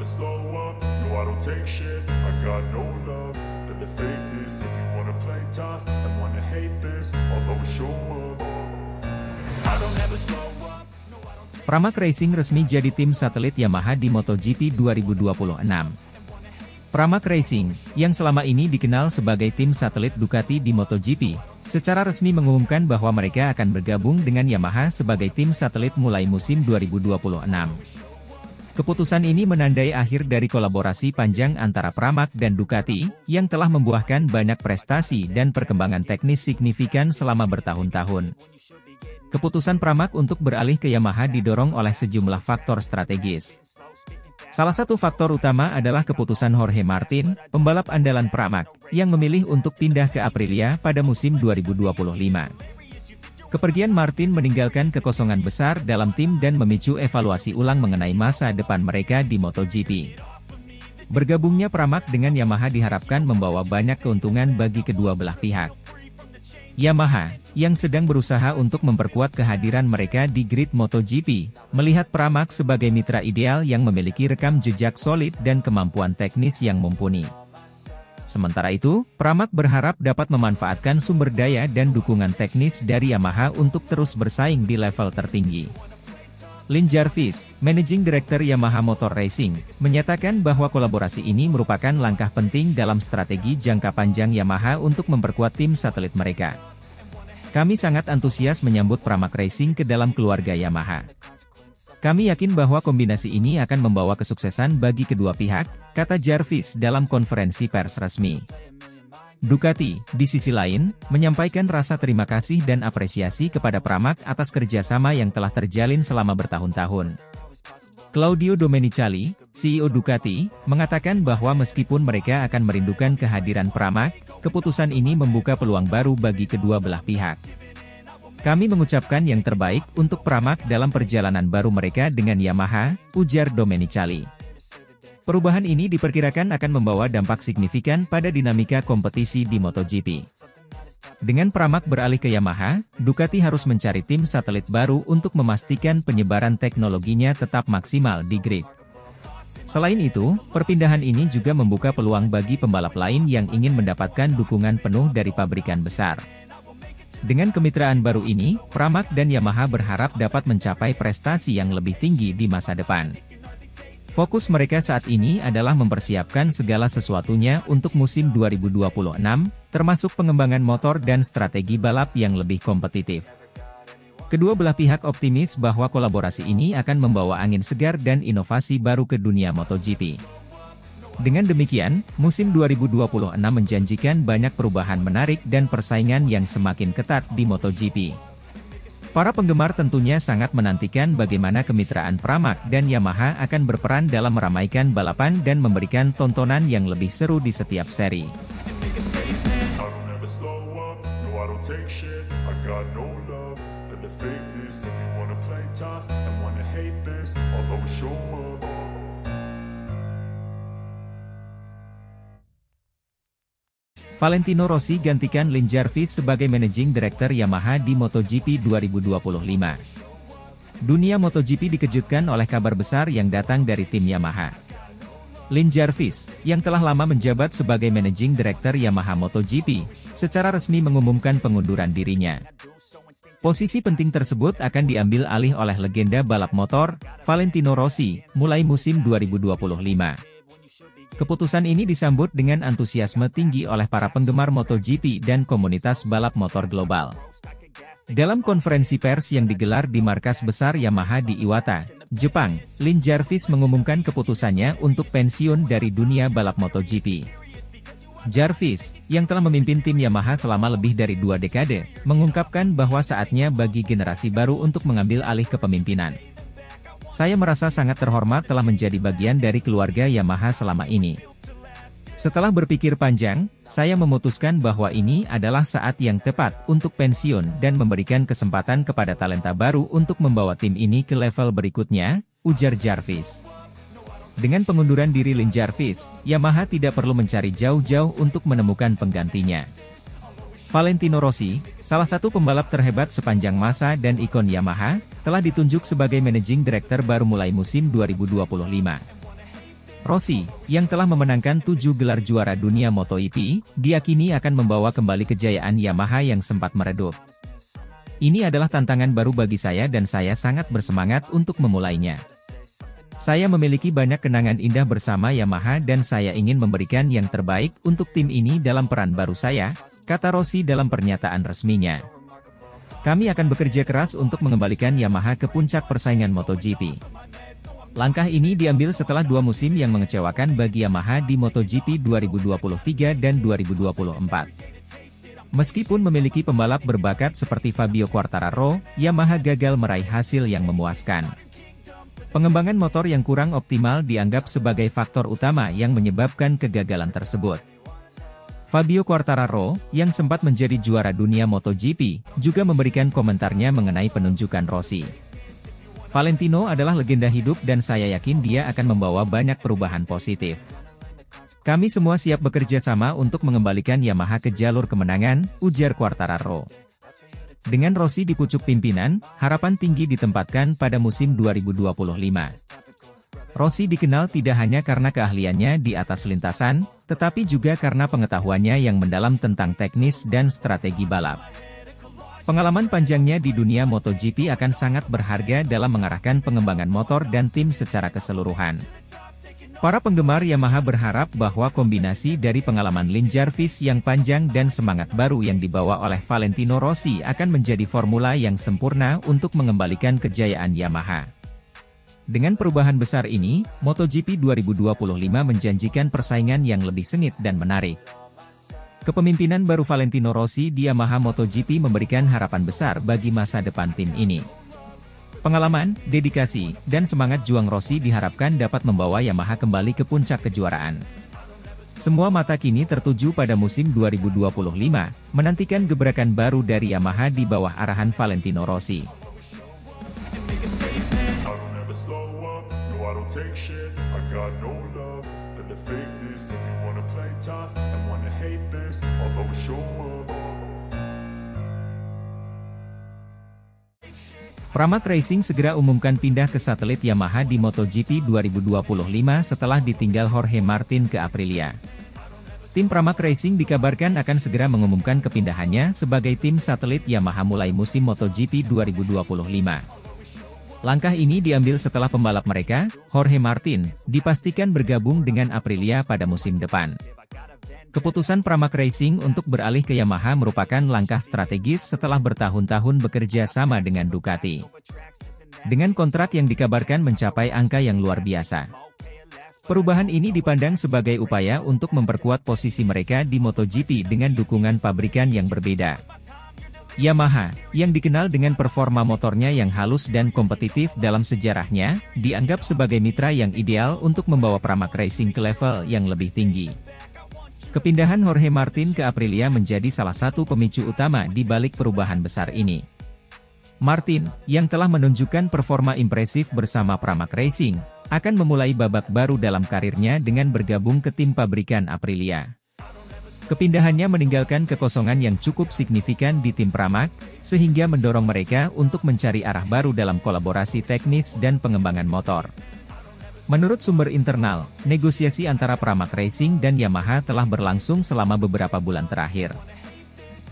never slow up, no I don't take shit, I got no love for the fakeness. If you wanna play tough and wanna hate this, I'll always show up. I don't ever slow up. Pramac Racing resmi jadi tim satelit Yamaha di MotoGP 2026. Pramac Racing, yang selama ini dikenal sebagai tim satelit Ducati di MotoGP, secara resmi mengumumkan bahwa mereka akan bergabung dengan Yamaha sebagai tim satelit mulai musim 2026. Keputusan ini menandai akhir dari kolaborasi panjang antara Pramac dan Ducati, yang telah membuahkan banyak prestasi dan perkembangan teknis signifikan selama bertahun-tahun. Keputusan Pramac untuk beralih ke Yamaha didorong oleh sejumlah faktor strategis. Salah satu faktor utama adalah keputusan Jorge Martin, pembalap andalan Pramac, yang memilih untuk pindah ke Aprilia pada musim 2025. Kepergian Martin meninggalkan kekosongan besar dalam tim dan memicu evaluasi ulang mengenai masa depan mereka di MotoGP. Bergabungnya Pramac dengan Yamaha diharapkan membawa banyak keuntungan bagi kedua belah pihak. Yamaha, yang sedang berusaha untuk memperkuat kehadiran mereka di grid MotoGP, melihat Pramac sebagai mitra ideal yang memiliki rekam jejak solid dan kemampuan teknis yang mumpuni. Sementara itu, Pramac berharap dapat memanfaatkan sumber daya dan dukungan teknis dari Yamaha untuk terus bersaing di level tertinggi. Lin Jarvis, Managing Director Yamaha Motor Racing, menyatakan bahwa kolaborasi ini merupakan langkah penting dalam strategi jangka panjang Yamaha untuk memperkuat tim satelit mereka. Kami sangat antusias menyambut Pramac Racing ke dalam keluarga Yamaha. Kami yakin bahwa kombinasi ini akan membawa kesuksesan bagi kedua pihak, kata Jarvis dalam konferensi pers resmi. Ducati, di sisi lain, menyampaikan rasa terima kasih dan apresiasi kepada Pramac atas kerjasama yang telah terjalin selama bertahun-tahun. Claudio Domenicali, CEO Ducati, mengatakan bahwa meskipun mereka akan merindukan kehadiran Pramac, keputusan ini membuka peluang baru bagi kedua belah pihak. Kami mengucapkan yang terbaik untuk Pramac dalam perjalanan baru mereka dengan Yamaha, ujar Domenicali. Perubahan ini diperkirakan akan membawa dampak signifikan pada dinamika kompetisi di MotoGP. Dengan Pramac beralih ke Yamaha, Ducati harus mencari tim satelit baru untuk memastikan penyebaran teknologinya tetap maksimal di grid. Selain itu, perpindahan ini juga membuka peluang bagi pembalap lain yang ingin mendapatkan dukungan penuh dari pabrikan besar. Dengan kemitraan baru ini, Pramac dan Yamaha berharap dapat mencapai prestasi yang lebih tinggi di masa depan. Fokus mereka saat ini adalah mempersiapkan segala sesuatunya untuk musim 2026, termasuk pengembangan motor dan strategi balap yang lebih kompetitif. Kedua belah pihak optimis bahwa kolaborasi ini akan membawa angin segar dan inovasi baru ke dunia MotoGP. Dengan demikian, musim 2026 menjanjikan banyak perubahan menarik dan persaingan yang semakin ketat di MotoGP. Para penggemar tentunya sangat menantikan bagaimana kemitraan Pramac dan Yamaha akan berperan dalam meramaikan balapan dan memberikan tontonan yang lebih seru di setiap seri. Valentino Rossi gantikan Lin Jarvis sebagai Managing Director Yamaha di MotoGP 2025. Dunia MotoGP dikejutkan oleh kabar besar yang datang dari tim Yamaha. Lin Jarvis, yang telah lama menjabat sebagai Managing Director Yamaha MotoGP, secara resmi mengumumkan pengunduran dirinya. Posisi penting tersebut akan diambil alih oleh legenda balap motor, Valentino Rossi, mulai musim 2025. Keputusan ini disambut dengan antusiasme tinggi oleh para penggemar MotoGP dan komunitas balap motor global. Dalam konferensi pers yang digelar di markas besar Yamaha di Iwata, Jepang, Lin Jarvis mengumumkan keputusannya untuk pensiun dari dunia balap MotoGP. Jarvis, yang telah memimpin tim Yamaha selama lebih dari 2 dekade, mengungkapkan bahwa saatnya bagi generasi baru untuk mengambil alih kepemimpinan. Saya merasa sangat terhormat telah menjadi bagian dari keluarga Yamaha selama ini. Setelah berpikir panjang, saya memutuskan bahwa ini adalah saat yang tepat untuk pensiun dan memberikan kesempatan kepada talenta baru untuk membawa tim ini ke level berikutnya, ujar Jarvis. Dengan pengunduran diri Lin Jarvis, Yamaha tidak perlu mencari jauh-jauh untuk menemukan penggantinya. Valentino Rossi, salah satu pembalap terhebat sepanjang masa dan ikon Yamaha, telah ditunjuk sebagai Managing Director baru mulai musim 2025. Rossi, yang telah memenangkan 7 gelar juara dunia MotoGP, diyakini akan membawa kembali kejayaan Yamaha yang sempat meredup. Ini adalah tantangan baru bagi saya dan saya sangat bersemangat untuk memulainya. Saya memiliki banyak kenangan indah bersama Yamaha dan saya ingin memberikan yang terbaik untuk tim ini dalam peran baru saya, kata Rossi dalam pernyataan resminya. Kami akan bekerja keras untuk mengembalikan Yamaha ke puncak persaingan MotoGP. Langkah ini diambil setelah 2 musim yang mengecewakan bagi Yamaha di MotoGP 2023 dan 2024. Meskipun memiliki pembalap berbakat seperti Fabio Quartararo, Yamaha gagal meraih hasil yang memuaskan. Pengembangan motor yang kurang optimal dianggap sebagai faktor utama yang menyebabkan kegagalan tersebut. Fabio Quartararo, yang sempat menjadi juara dunia MotoGP, juga memberikan komentarnya mengenai penunjukan Rossi. Valentino adalah legenda hidup dan saya yakin dia akan membawa banyak perubahan positif. Kami semua siap bekerja sama untuk mengembalikan Yamaha ke jalur kemenangan, ujar Quartararo. Dengan Rossi di pucuk pimpinan, harapan tinggi ditempatkan pada musim 2025. Rossi dikenal tidak hanya karena keahliannya di atas lintasan, tetapi juga karena pengetahuannya yang mendalam tentang teknis dan strategi balap. Pengalaman panjangnya di dunia MotoGP akan sangat berharga dalam mengarahkan pengembangan motor dan tim secara keseluruhan. Para penggemar Yamaha berharap bahwa kombinasi dari pengalaman Lin Jarvis yang panjang dan semangat baru yang dibawa oleh Valentino Rossi akan menjadi formula yang sempurna untuk mengembalikan kejayaan Yamaha. Dengan perubahan besar ini, MotoGP 2025 menjanjikan persaingan yang lebih sengit dan menarik. Kepemimpinan baru Valentino Rossi di Yamaha MotoGP memberikan harapan besar bagi masa depan tim ini. Pengalaman, dedikasi, dan semangat juang Rossi diharapkan dapat membawa Yamaha kembali ke puncak kejuaraan. Semua mata kini tertuju pada musim 2025, menantikan gebrakan baru dari Yamaha di bawah arahan Valentino Rossi. Pramac Racing segera umumkan pindah ke satelit Yamaha di MotoGP 2025 setelah ditinggal Jorge Martin ke Aprilia. Tim Pramac Racing dikabarkan akan segera mengumumkan kepindahannya sebagai tim satelit Yamaha mulai musim MotoGP 2025. Langkah ini diambil setelah pembalap mereka, Jorge Martin, dipastikan bergabung dengan Aprilia pada musim depan. Keputusan Pramac Racing untuk beralih ke Yamaha merupakan langkah strategis setelah bertahun-tahun bekerja sama dengan Ducati. Dengan kontrak yang dikabarkan mencapai angka yang luar biasa. Perubahan ini dipandang sebagai upaya untuk memperkuat posisi mereka di MotoGP dengan dukungan pabrikan yang berbeda. Yamaha, yang dikenal dengan performa motornya yang halus dan kompetitif dalam sejarahnya, dianggap sebagai mitra yang ideal untuk membawa Pramac Racing ke level yang lebih tinggi. Kepindahan Jorge Martin ke Aprilia menjadi salah satu pemicu utama di balik perubahan besar ini. Martin, yang telah menunjukkan performa impresif bersama Pramac Racing, akan memulai babak baru dalam karirnya dengan bergabung ke tim pabrikan Aprilia. Kepindahannya meninggalkan kekosongan yang cukup signifikan di tim Pramac, sehingga mendorong mereka untuk mencari arah baru dalam kolaborasi teknis dan pengembangan motor. Menurut sumber internal, negosiasi antara Pramac Racing dan Yamaha telah berlangsung selama beberapa bulan terakhir.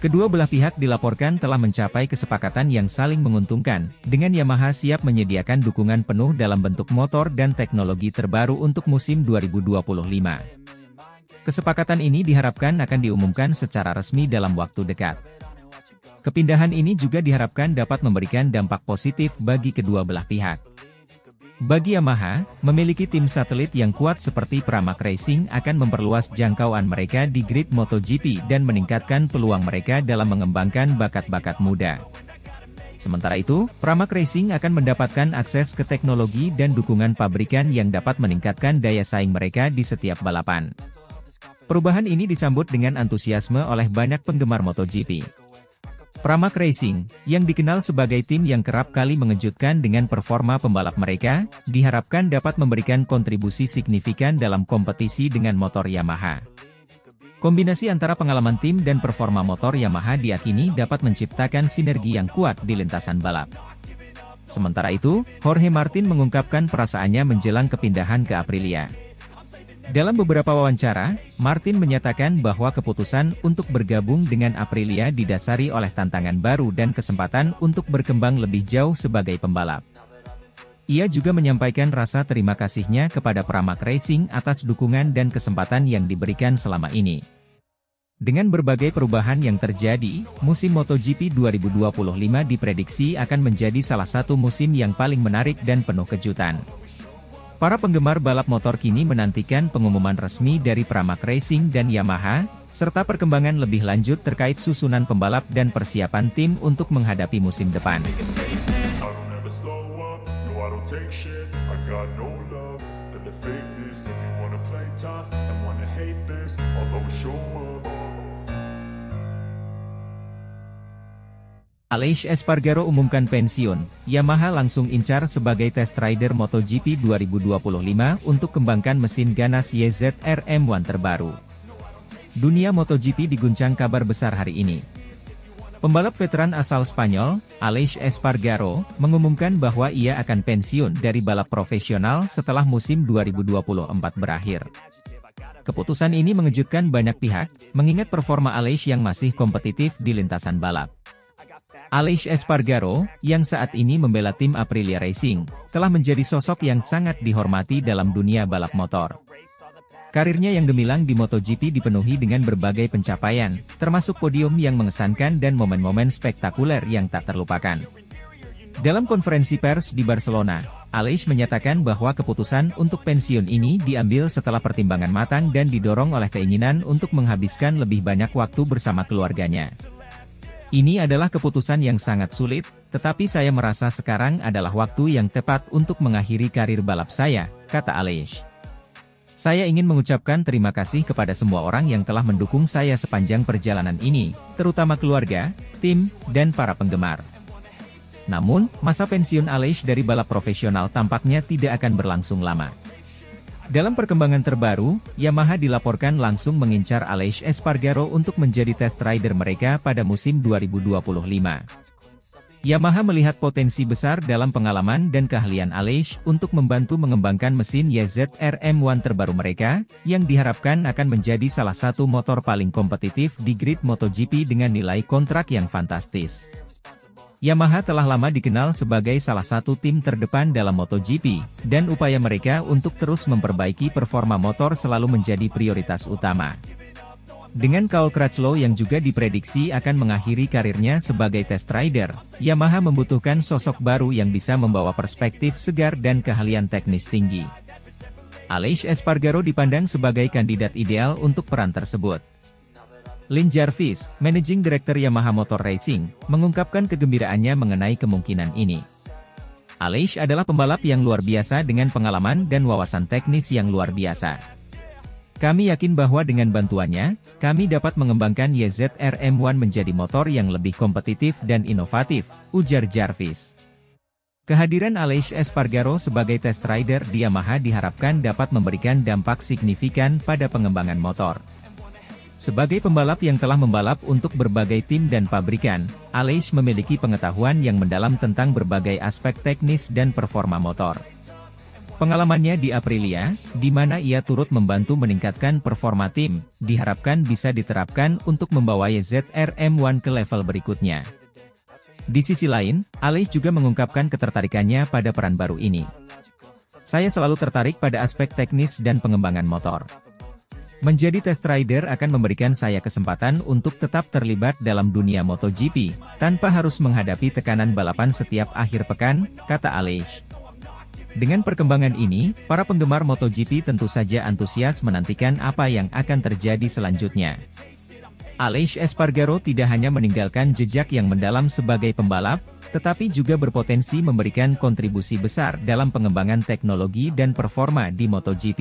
Kedua belah pihak dilaporkan telah mencapai kesepakatan yang saling menguntungkan, dengan Yamaha siap menyediakan dukungan penuh dalam bentuk motor dan teknologi terbaru untuk musim 2025. Kesepakatan ini diharapkan akan diumumkan secara resmi dalam waktu dekat. Kepindahan ini juga diharapkan dapat memberikan dampak positif bagi kedua belah pihak. Bagi Yamaha, memiliki tim satelit yang kuat seperti Pramac Racing akan memperluas jangkauan mereka di grid MotoGP dan meningkatkan peluang mereka dalam mengembangkan bakat-bakat muda. Sementara itu, Pramac Racing akan mendapatkan akses ke teknologi dan dukungan pabrikan yang dapat meningkatkan daya saing mereka di setiap balapan. Perubahan ini disambut dengan antusiasme oleh banyak penggemar MotoGP. Pramac Racing, yang dikenal sebagai tim yang kerap kali mengejutkan dengan performa pembalap mereka, diharapkan dapat memberikan kontribusi signifikan dalam kompetisi dengan motor Yamaha. Kombinasi antara pengalaman tim dan performa motor Yamaha diyakini dapat menciptakan sinergi yang kuat di lintasan balap. Sementara itu, Jorge Martin mengungkapkan perasaannya menjelang kepindahan ke Aprilia. Dalam beberapa wawancara, Martin menyatakan bahwa keputusan untuk bergabung dengan Aprilia didasari oleh tantangan baru dan kesempatan untuk berkembang lebih jauh sebagai pembalap. Ia juga menyampaikan rasa terima kasihnya kepada Pramac Racing atas dukungan dan kesempatan yang diberikan selama ini. Dengan berbagai perubahan yang terjadi, musim MotoGP 2025 diprediksi akan menjadi salah satu musim yang paling menarik dan penuh kejutan. Para penggemar balap motor kini menantikan pengumuman resmi dari Pramac Racing dan Yamaha, serta perkembangan lebih lanjut terkait susunan pembalap dan persiapan tim untuk menghadapi musim depan. Aleix Espargaro umumkan pensiun, Yamaha langsung incar sebagai test rider MotoGP 2025 untuk kembangkan mesin ganas YZR M1 terbaru. Dunia MotoGP diguncang kabar besar hari ini. Pembalap veteran asal Spanyol, Aleix Espargaro, mengumumkan bahwa ia akan pensiun dari balap profesional setelah musim 2024 berakhir. Keputusan ini mengejutkan banyak pihak, mengingat performa Aleix yang masih kompetitif di lintasan balap. Aleix Espargaro, yang saat ini membela tim Aprilia Racing, telah menjadi sosok yang sangat dihormati dalam dunia balap motor. Karirnya yang gemilang di MotoGP dipenuhi dengan berbagai pencapaian, termasuk podium yang mengesankan dan momen-momen spektakuler yang tak terlupakan. Dalam konferensi pers di Barcelona, Aleix menyatakan bahwa keputusan untuk pensiun ini diambil setelah pertimbangan matang dan didorong oleh keinginan untuk menghabiskan lebih banyak waktu bersama keluarganya. Ini adalah keputusan yang sangat sulit, tetapi saya merasa sekarang adalah waktu yang tepat untuk mengakhiri karir balap saya, kata Aleix. Saya ingin mengucapkan terima kasih kepada semua orang yang telah mendukung saya sepanjang perjalanan ini, terutama keluarga, tim, dan para penggemar. Namun, masa pensiun Aleix dari balap profesional tampaknya tidak akan berlangsung lama. Dalam perkembangan terbaru, Yamaha dilaporkan langsung mengincar Aleix Espargaro untuk menjadi test rider mereka pada musim 2025. Yamaha melihat potensi besar dalam pengalaman dan keahlian Aleix untuk membantu mengembangkan mesin YZR M1 terbaru mereka, yang diharapkan akan menjadi salah satu motor paling kompetitif di grid MotoGP dengan nilai kontrak yang fantastis. Yamaha telah lama dikenal sebagai salah satu tim terdepan dalam MotoGP, dan upaya mereka untuk terus memperbaiki performa motor selalu menjadi prioritas utama. Dengan Carl Crutchlow yang juga diprediksi akan mengakhiri karirnya sebagai test rider, Yamaha membutuhkan sosok baru yang bisa membawa perspektif segar dan keahlian teknis tinggi. Aleix Espargaro dipandang sebagai kandidat ideal untuk peran tersebut. Lin Jarvis, Managing Director Yamaha Motor Racing, mengungkapkan kegembiraannya mengenai kemungkinan ini. Aleix adalah pembalap yang luar biasa dengan pengalaman dan wawasan teknis yang luar biasa. Kami yakin bahwa dengan bantuannya, kami dapat mengembangkan YZR M1 menjadi motor yang lebih kompetitif dan inovatif, ujar Jarvis. Kehadiran Aleix Espargaro sebagai test rider di Yamaha diharapkan dapat memberikan dampak signifikan pada pengembangan motor. Sebagai pembalap yang telah membalap untuk berbagai tim dan pabrikan, Aleix memiliki pengetahuan yang mendalam tentang berbagai aspek teknis dan performa motor. Pengalamannya di Aprilia, di mana ia turut membantu meningkatkan performa tim, diharapkan bisa diterapkan untuk membawa YZR M1 ke level berikutnya. Di sisi lain, Aleix juga mengungkapkan ketertarikannya pada peran baru ini. Saya selalu tertarik pada aspek teknis dan pengembangan motor. Menjadi test rider akan memberikan saya kesempatan untuk tetap terlibat dalam dunia MotoGP, tanpa harus menghadapi tekanan balapan setiap akhir pekan, kata Aleix. Dengan perkembangan ini, para penggemar MotoGP tentu saja antusias menantikan apa yang akan terjadi selanjutnya. Aleix Espargaro tidak hanya meninggalkan jejak yang mendalam sebagai pembalap, tetapi juga berpotensi memberikan kontribusi besar dalam pengembangan teknologi dan performa di MotoGP.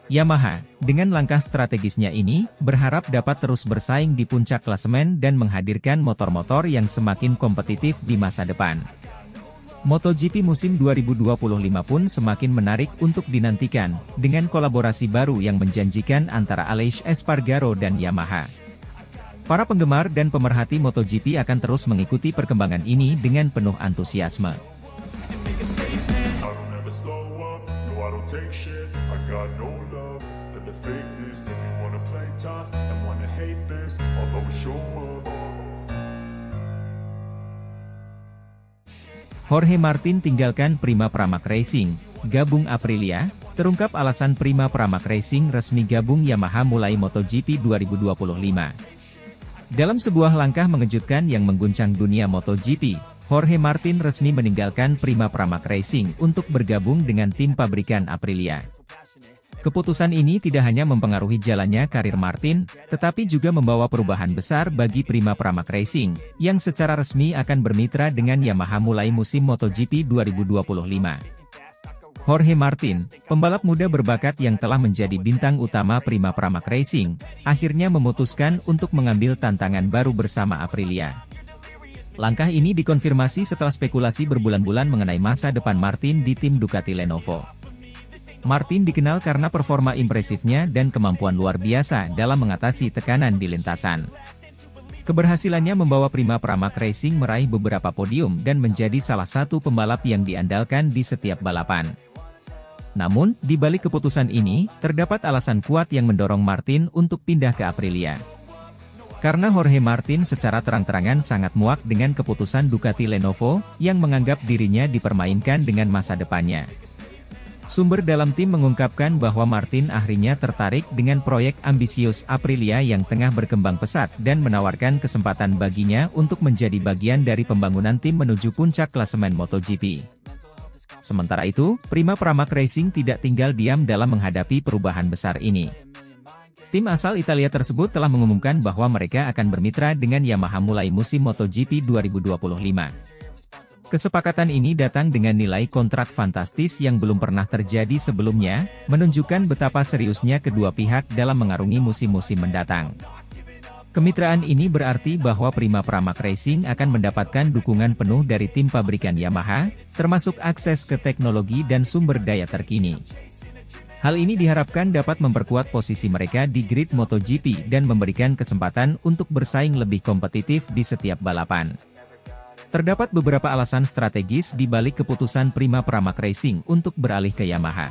Yamaha, dengan langkah strategisnya ini, berharap dapat terus bersaing di puncak klasemen dan menghadirkan motor-motor yang semakin kompetitif di masa depan. MotoGP musim 2025 pun semakin menarik untuk dinantikan, dengan kolaborasi baru yang menjanjikan antara Aleix Espargaro dan Yamaha. Para penggemar dan pemerhati MotoGP akan terus mengikuti perkembangan ini dengan penuh antusiasme. got no love for the fakeness. If you wanna play tough and wanna hate this, I'll always show up. Jorge Martin tinggalkan Prima Pramac Racing, gabung Aprilia. Terungkap alasan Prima Pramac Racing resmi gabung Yamaha mulai MotoGP 2025. Dalam sebuah langkah mengejutkan yang mengguncang dunia MotoGP, Jorge Martin resmi meninggalkan Prima Pramac Racing untuk bergabung dengan tim pabrikan Aprilia. Keputusan ini tidak hanya mempengaruhi jalannya karir Martin, tetapi juga membawa perubahan besar bagi Prima Pramac Racing, yang secara resmi akan bermitra dengan Yamaha mulai musim MotoGP 2025. Jorge Martin, pembalap muda berbakat yang telah menjadi bintang utama Prima Pramac Racing, akhirnya memutuskan untuk mengambil tantangan baru bersama Aprilia. Langkah ini dikonfirmasi setelah spekulasi berbulan-bulan mengenai masa depan Martin di tim Ducati Lenovo. Martin dikenal karena performa impresifnya dan kemampuan luar biasa dalam mengatasi tekanan di lintasan. Keberhasilannya membawa Prima Pramac Racing meraih beberapa podium dan menjadi salah satu pembalap yang diandalkan di setiap balapan. Namun, di balik keputusan ini, terdapat alasan kuat yang mendorong Martin untuk pindah ke Aprilia. Karena Jorge Martin secara terang-terangan sangat muak dengan keputusan Ducati Lenovo, yang menganggap dirinya dipermainkan dengan masa depannya. Sumber dalam tim mengungkapkan bahwa Martin akhirnya tertarik dengan proyek ambisius Aprilia yang tengah berkembang pesat dan menawarkan kesempatan baginya untuk menjadi bagian dari pembangunan tim menuju puncak klasemen MotoGP. Sementara itu, Prima Pramac Racing tidak tinggal diam dalam menghadapi perubahan besar ini. Tim asal Italia tersebut telah mengumumkan bahwa mereka akan bermitra dengan Yamaha mulai musim MotoGP 2025. Kesepakatan ini datang dengan nilai kontrak fantastis yang belum pernah terjadi sebelumnya, menunjukkan betapa seriusnya kedua pihak dalam mengarungi musim-musim mendatang. Kemitraan ini berarti bahwa Prima Pramac Racing akan mendapatkan dukungan penuh dari tim pabrikan Yamaha, termasuk akses ke teknologi dan sumber daya terkini. Hal ini diharapkan dapat memperkuat posisi mereka di grid MotoGP dan memberikan kesempatan untuk bersaing lebih kompetitif di setiap balapan. Terdapat beberapa alasan strategis di balik keputusan Prima Pramac Racing untuk beralih ke Yamaha.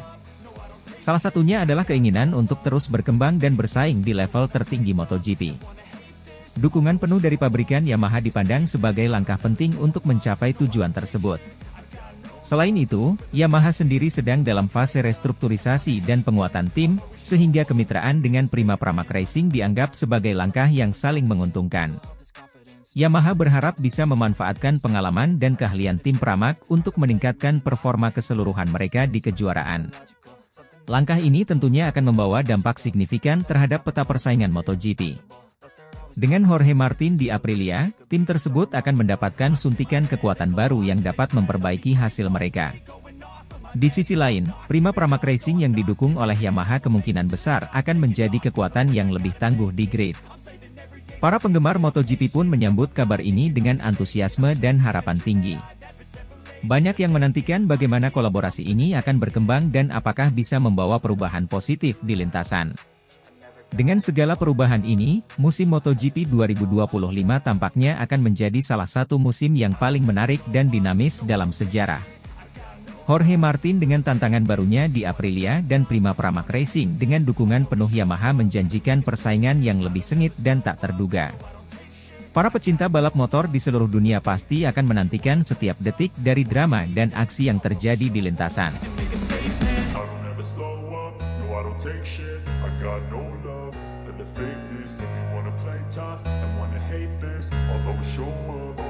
Salah satunya adalah keinginan untuk terus berkembang dan bersaing di level tertinggi MotoGP. Dukungan penuh dari pabrikan Yamaha dipandang sebagai langkah penting untuk mencapai tujuan tersebut. Selain itu, Yamaha sendiri sedang dalam fase restrukturisasi dan penguatan tim, sehingga kemitraan dengan Prima Pramac Racing dianggap sebagai langkah yang saling menguntungkan. Yamaha berharap bisa memanfaatkan pengalaman dan keahlian tim Pramac untuk meningkatkan performa keseluruhan mereka di kejuaraan. Langkah ini tentunya akan membawa dampak signifikan terhadap peta persaingan MotoGP. Dengan Jorge Martin di Aprilia, tim tersebut akan mendapatkan suntikan kekuatan baru yang dapat memperbaiki hasil mereka. Di sisi lain, Prima Pramac Racing yang didukung oleh Yamaha kemungkinan besar akan menjadi kekuatan yang lebih tangguh di grid. Para penggemar MotoGP pun menyambut kabar ini dengan antusiasme dan harapan tinggi. Banyak yang menantikan bagaimana kolaborasi ini akan berkembang dan apakah bisa membawa perubahan positif di lintasan. Dengan segala perubahan ini, musim MotoGP 2025 tampaknya akan menjadi salah satu musim yang paling menarik dan dinamis dalam sejarah. Jorge Martin dengan tantangan barunya di Aprilia dan Prima Pramac Racing dengan dukungan penuh Yamaha menjanjikan persaingan yang lebih sengit dan tak terduga. Para pecinta balap motor di seluruh dunia pasti akan menantikan setiap detik dari drama dan aksi yang terjadi di lintasan. Got no love for the fakeness. If you wanna play tough and wanna hate this, I'll always show up.